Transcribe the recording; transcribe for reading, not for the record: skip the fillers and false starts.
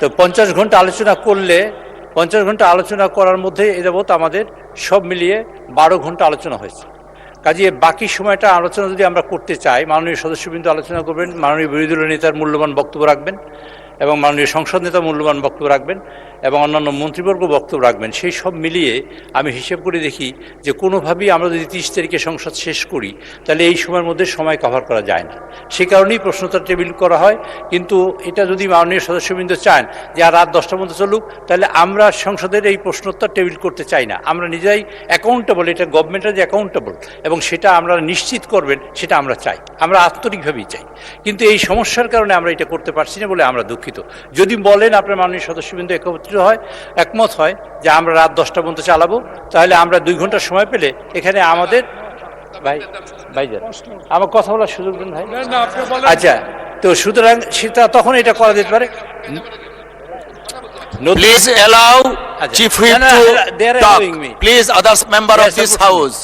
তো 50 ঘন্টা আলোচনা করলে 50 ঘন্টা আলোচনা করার মধ্যে এ যাবৎ আমাদের সব মিলিয়ে 12 ঘন্টা আলোচনা হয়েছে। কাজে বাকি সময়টা আলোচনা যদি আমরা করতে চাই, মাননীয় সদস্যবৃন্দ আলোচনা করবেন, মাননীয় বিরোধী দলীয় নেতার মূল্যবান বক্তব্য রাখবেন এবং মাননীয় সংসদ নেতা মূল্যবান বক্তব্য রাখবেন এবং অন্যান্য মন্ত্রীবর্গ বক্তব্য রাখবেন। সেই সব মিলিয়ে আমি হিসেব করে দেখি যে কোনোভাবেই আমরা যদি 30 তারিখে সংসদ শেষ করি তাহলে এই সময়ের মধ্যে সময় কভার করা যায় না। সে কারণেই প্রশ্নটা টেবিল করা হয়। কিন্তু এটা যদি মাননীয় সদস্যবৃন্দ চান যে আর রাত 10টার মধ্যে চলুক, তাহলে আমরা সংসদের এই প্রশ্নোত্তর টেবিল করতে চাই না। আমরা নিজেরাই অ্যাকাউন্টেবল, এটা গভর্নমেন্টের যে অ্যাকাউন্টেবল এবং সেটা আমরা নিশ্চিত করবেন সেটা আমরা চাই, আমরা আন্তরিকভাবেই চাই। কিন্তু এই সমস্যার কারণে আমরা এটা করতে পারছি না বলে আমরা দুঃখিত। যদি বলেন আপনার মাননীয় সদস্যবৃন্দ একমত হয় যে আমরা রাত 10টা পর্যন্ত চালাবো, তাহলে আমরা 2 ঘন্টা সময় পেলে এখানে আমাদের ভাইজান আমার কথা বলার সুযোগ দেন ভাই। আচ্ছা, তো সুতরাং সেটা তখন এটা করা যেতে পারে। Please allow Chief Whip to talk. Please, other member of this house.